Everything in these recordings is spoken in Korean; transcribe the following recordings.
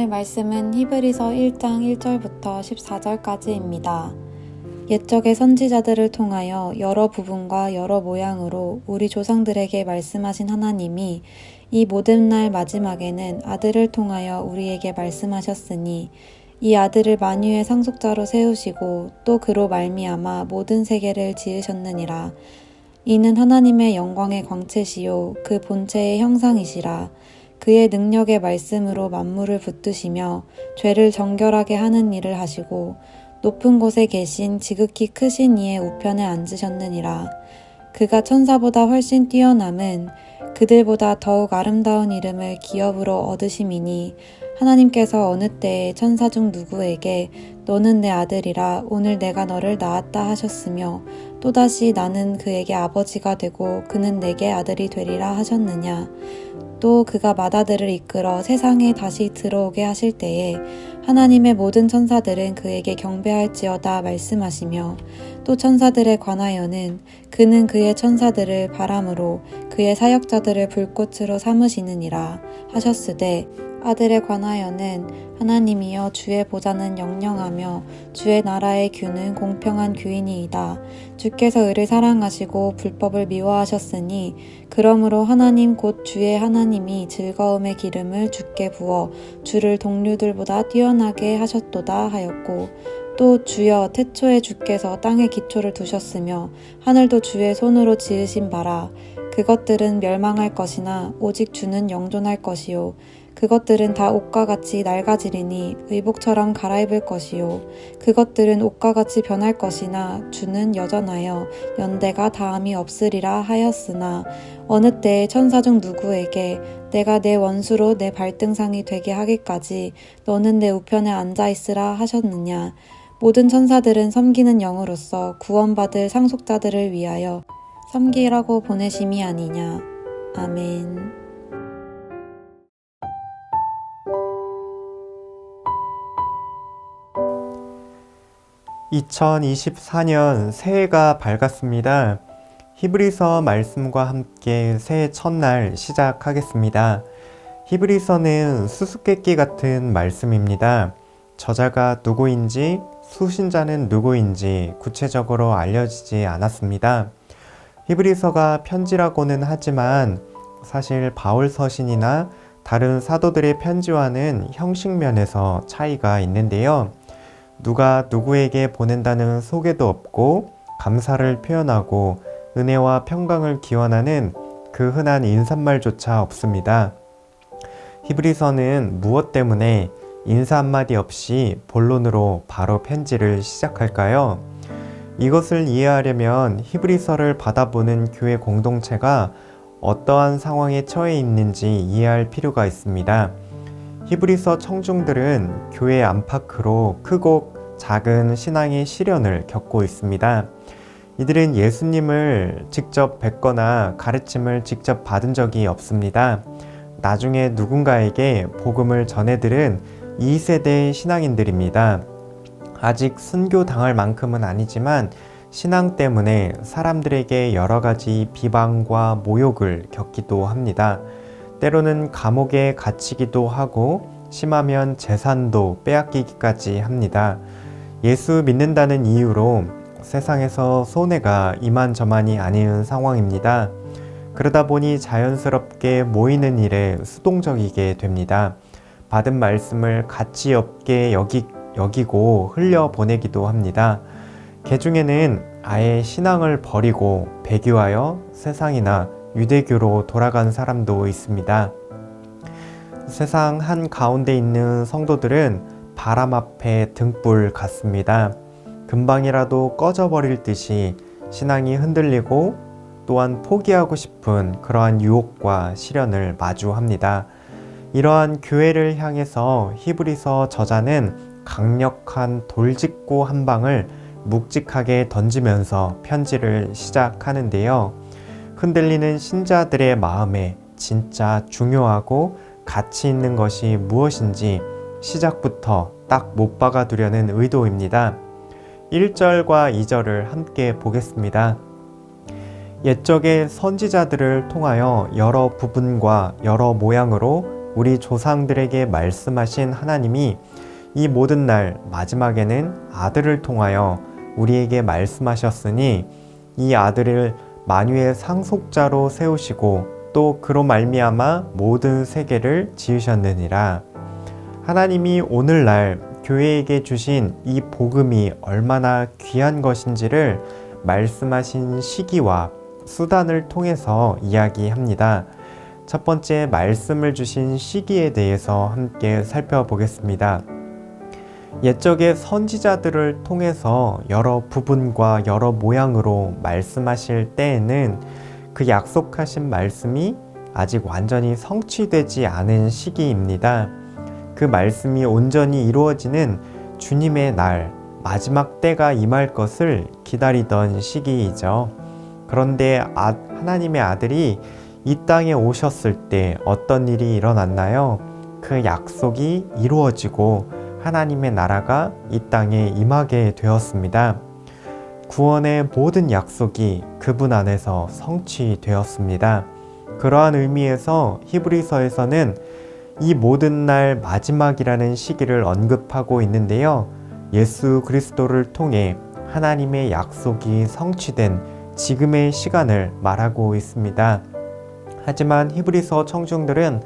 오늘 말씀은 히브리서 1장 1절부터 14절까지입니다. 옛적의 선지자들을 통하여 여러 부분과 여러 모양으로 우리 조상들에게 말씀하신 하나님이 이 모든 날 마지막에는 아들을 통하여 우리에게 말씀하셨으니 이 아들을 만유의 상속자로 세우시고 또 그로 말미암아 모든 세계를 지으셨느니라. 이는 하나님의 영광의 광채시요 그 본체의 형상이시라. 그의 능력의 말씀으로 만물을 붙드시며 죄를 정결하게 하는 일을 하시고 높은 곳에 계신 지극히 크신 이의 우편에 앉으셨느니라. 그가 천사보다 훨씬 뛰어남은 그들보다 더욱 아름다운 이름을 기업으로 얻으심이니 하나님께서 어느 때에 천사 중 누구에게 너는 내 아들이라 오늘 내가 너를 낳았다 하셨으며 또다시 나는 그에게 아버지가 되고 그는 내게 아들이 되리라 하셨느냐. 또 그가 맏아들을 이끌어 세상에 다시 들어오게 하실 때에 하나님의 모든 천사들은 그에게 경배할지어다 말씀하시며 또 천사들에 관하여는 그는 그의 천사들을 바람으로 그의 사역자들을 불꽃으로 삼으시느니라 하셨으되 아들에 관하여는 하나님이여 주의 보좌는 영영하며 주의 나라의 규는 공평한 규이니이다. 주께서 의를 사랑하시고 불법을 미워하셨으니 그러므로 하나님 곧 주의 하나님이 즐거움의 기름을 주께 부어 주를 동류들보다 뛰어나게 하셨도다 하였고 또 주여 태초에 주께서 땅에 기초를 두셨으며 하늘도 주의 손으로 지으신 바라. 그것들은 멸망할 것이나 오직 주는 영존할 것이요 그것들은 다 옷과 같이 낡아지리니 의복처럼 갈아입을 것이요 그것들은 옷과 같이 변할 것이나 주는 여전하여 연대가 다함이 없으리라 하였으나 어느 때에 천사 중 누구에게 내가 내 원수로 내 발등상이 되게 하기까지 너는 내 우편에 앉아있으라 하셨느냐. 모든 천사들은 섬기는 영으로서 구원받을 상속자들을 위하여 섬기라고 보내심이 아니냐. 아멘. 2024년 새해가 밝았습니다. 히브리서 말씀과 함께 새해 첫날 시작하겠습니다. 히브리서는 수수께끼 같은 말씀입니다. 저자가 누구인지, 수신자는 누구인지 구체적으로 알려지지 않았습니다. 히브리서가 편지라고는 하지만 사실 바울 서신이나 다른 사도들의 편지와는 형식면에서 차이가 있는데요. 누가 누구에게 보낸다는 소개도 없고 감사를 표현하고 은혜와 평강을 기원하는 그 흔한 인사말조차 없습니다. 히브리서는 무엇 때문에 인사 한마디 없이 본론으로 바로 편지를 시작할까요? 이것을 이해하려면 히브리서를 받아보는 교회 공동체가 어떠한 상황에 처해 있는지 이해할 필요가 있습니다. 히브리서 청중들은 교회 안팎으로 크고 작은 신앙의 시련을 겪고 있습니다. 이들은 예수님을 직접 뵙거나 가르침을 직접 받은 적이 없습니다. 나중에 누군가에게 복음을 전해들은 2세대 신앙인들입니다. 아직 순교당할 만큼은 아니지만 신앙 때문에 사람들에게 여러 가지 비방과 모욕을 겪기도 합니다. 때로는 감옥에 갇히기도 하고 심하면 재산도 빼앗기기까지 합니다. 예수 믿는다는 이유로 세상에서 손해가 이만저만이 아닌 상황입니다. 그러다 보니 자연스럽게 모이는 일에 수동적이게 됩니다. 받은 말씀을 가치 없게 여기고 흘려보내기도 합니다. 개중에는 아예 신앙을 버리고 배교하여 세상이나 유대교로 돌아간 사람도 있습니다. 세상 한 가운데 있는 성도들은 바람 앞에 등불 같습니다. 금방이라도 꺼져버릴 듯이 신앙이 흔들리고 또한 포기하고 싶은 그러한 유혹과 시련을 마주합니다. 이러한 교회를 향해서 히브리서 저자는 강력한 돌직구 한 방을 묵직하게 던지면서 편지를 시작하는데요. 흔들리는 신자들의 마음에 진짜 중요하고 가치 있는 것이 무엇인지 시작부터 딱 못 박아두려는 의도입니다. 1절과 2절을 함께 보겠습니다. 옛적의 선지자들을 통하여 여러 부분과 여러 모양으로 우리 조상들에게 말씀하신 하나님이 이 모든 날 마지막에는 아들을 통하여 우리에게 말씀하셨으니 이 아들을 만유의 상속자로 세우시고 또 그로 말미암아 모든 세계를 지으셨느니라. 하나님이 오늘날 교회에게 주신 이 복음이 얼마나 귀한 것인지를 말씀하신 시기와 수단을 통해서 이야기합니다. 첫 번째 말씀을 주신 시기에 대해서 함께 살펴보겠습니다. 옛적의 선지자들을 통해서 여러 부분과 여러 모양으로 말씀하실 때에는 그 약속하신 말씀이 아직 완전히 성취되지 않은 시기입니다. 그 말씀이 온전히 이루어지는 주님의 날, 마지막 때가 임할 것을 기다리던 시기이죠. 그런데 하나님의 아들이 이 땅에 오셨을 때 어떤 일이 일어났나요? 그 약속이 이루어지고 하나님의 나라가 이 땅에 임하게 되었습니다. 구원의 모든 약속이 그분 안에서 성취되었습니다. 그러한 의미에서 히브리서에서는 이 모든 날 마지막이라는 시기를 언급하고 있는데요. 예수 그리스도를 통해 하나님의 약속이 성취된 지금의 시간을 말하고 있습니다. 하지만 히브리서 청중들은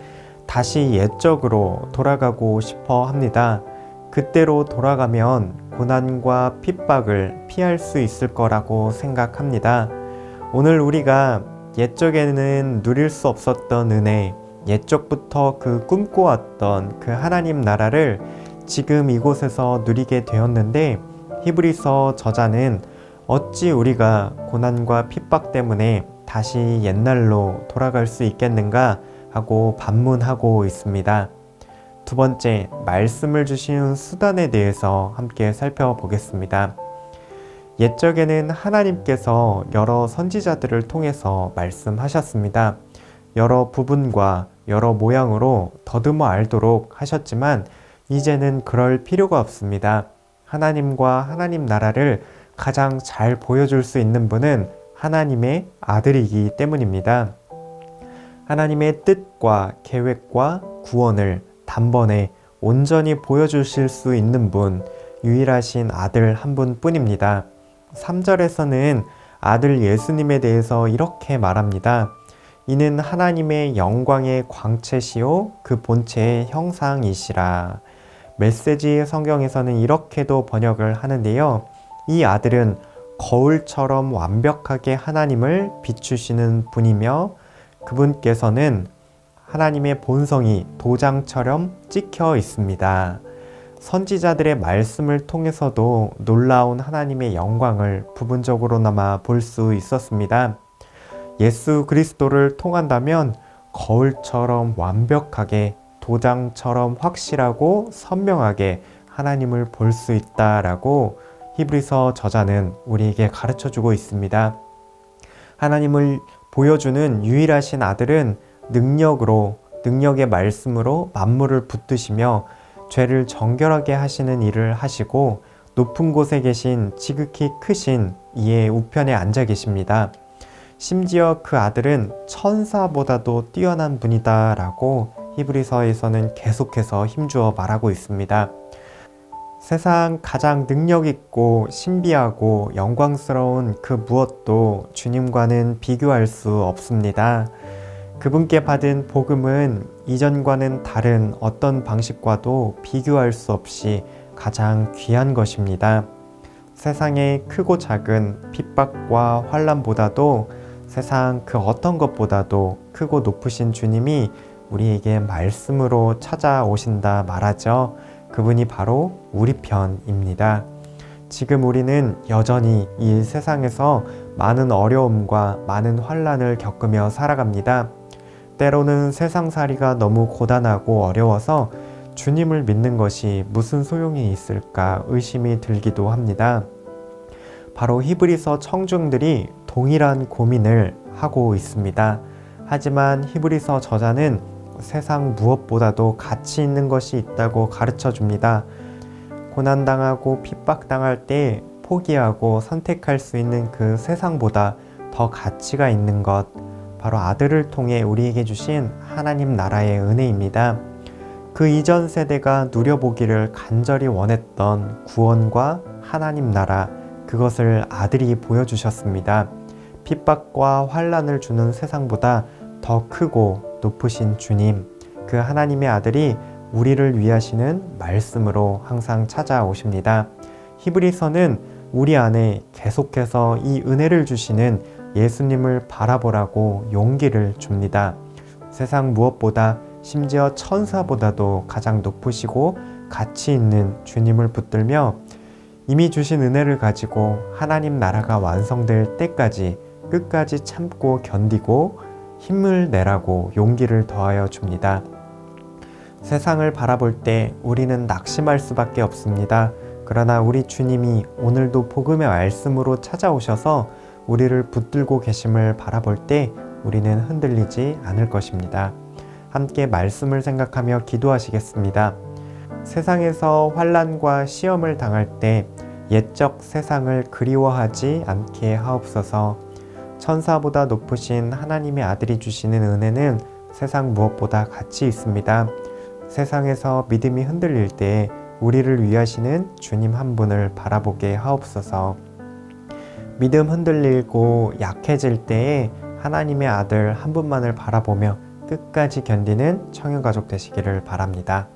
다시 옛적으로 돌아가고 싶어 합니다. 그때로 돌아가면 고난과 핍박을 피할 수 있을 거라고 생각합니다. 오늘 우리가 옛적에는 누릴 수 없었던 은혜, 옛적부터 그 꿈꿔왔던 그 하나님 나라를 지금 이곳에서 누리게 되었는데 히브리서 저자는 어찌 우리가 고난과 핍박 때문에 다시 옛날로 돌아갈 수 있겠는가 하고 반문하고 있습니다. 두 번째, 말씀을 주신 수단에 대해서 함께 살펴보겠습니다. 옛적에는 하나님께서 여러 선지자들을 통해서 말씀하셨습니다. 여러 부분과 여러 모양으로 더듬어 알도록 하셨지만 이제는 그럴 필요가 없습니다. 하나님과 하나님 나라를 가장 잘 보여줄 수 있는 분은 하나님의 아들이기 때문입니다. 하나님의 뜻과 계획과 구원을 단번에 온전히 보여주실 수 있는 분, 유일하신 아들 한 분뿐입니다. 3절에서는 아들 예수님에 대해서 이렇게 말합니다. 이는 하나님의 영광의 광채시요 그 본체의 형상이시라. 메시지 성경에서는 이렇게도 번역을 하는데요. 이 아들은 거울처럼 완벽하게 하나님을 비추시는 분이며 그분께서는 하나님의 본성이 도장처럼 찍혀 있습니다. 선지자들의 말씀을 통해서도 놀라운 하나님의 영광을 부분적으로나마 볼 수 있었습니다. 예수 그리스도를 통한다면 거울처럼 완벽하게 도장처럼 확실하고 선명하게 하나님을 볼 수 있다라고 히브리서 저자는 우리에게 가르쳐주고 있습니다. 하나님을 보여주는 유일하신 아들은 능력의 말씀으로 만물을 붙드시며 죄를 정결하게 하시는 일을 하시고 높은 곳에 계신 지극히 크신 이의 우편에 앉아 계십니다. 심지어 그 아들은 천사보다도 뛰어난 분이다 라고 히브리서에서는 계속해서 힘주어 말하고 있습니다. 세상 가장 능력 있고 신비하고 영광스러운 그 무엇도 주님과는 비교할 수 없습니다. 그분께 받은 복음은 이전과는 다른 어떤 방식과도 비교할 수 없이 가장 귀한 것입니다. 세상의 크고 작은 핍박과 환난보다도 세상 그 어떤 것보다도 크고 높으신 주님이 우리에게 말씀으로 찾아오신다 말하죠. 그분이 바로 우리 편입니다. 지금 우리는 여전히 이 세상에서 많은 어려움과 많은 환난을 겪으며 살아갑니다. 때로는 세상살이가 너무 고단하고 어려워서 주님을 믿는 것이 무슨 소용이 있을까 의심이 들기도 합니다. 바로 히브리서 청중들이 동일한 고민을 하고 있습니다. 하지만 히브리서 저자는 세상 무엇보다도 가치 있는 것이 있다고 가르쳐 줍니다. 고난당하고 핍박당할 때 포기하고 선택할 수 있는 그 세상보다 더 가치가 있는 것, 바로 아들을 통해 우리에게 주신 하나님 나라의 은혜입니다. 그 이전 세대가 누려보기를 간절히 원했던 구원과 하나님 나라, 그것을 아들이 보여주셨습니다. 핍박과 환난을 주는 세상보다 더 크고 높으신 주님, 그 하나님의 아들이 우리를 위하시는 말씀으로 항상 찾아오십니다. 히브리서는 우리 안에 계속해서 이 은혜를 주시는 예수님을 바라보라고 용기를 줍니다. 세상 무엇보다 심지어 천사보다도 가장 높으시고 가치 있는 주님을 붙들며 이미 주신 은혜를 가지고 하나님 나라가 완성될 때까지 끝까지 참고 견디고 힘을 내라고 용기를 더하여 줍니다. 세상을 바라볼 때 우리는 낙심할 수밖에 없습니다. 그러나 우리 주님이 오늘도 복음의 말씀으로 찾아오셔서 우리를 붙들고 계심을 바라볼 때 우리는 흔들리지 않을 것입니다. 함께 말씀을 생각하며 기도하시겠습니다. 세상에서 환난과 시험을 당할 때 옛적 세상을 그리워하지 않게 하옵소서. 천사보다 높으신 하나님의 아들이 주시는 은혜는 세상 무엇보다 가치 있습니다. 세상에서 믿음이 흔들릴 때 우리를 위하시는 주님 한 분을 바라보게 하옵소서. 믿음 흔들리고 약해질 때에 하나님의 아들 한 분만을 바라보며 끝까지 견디는 청년가족 되시기를 바랍니다.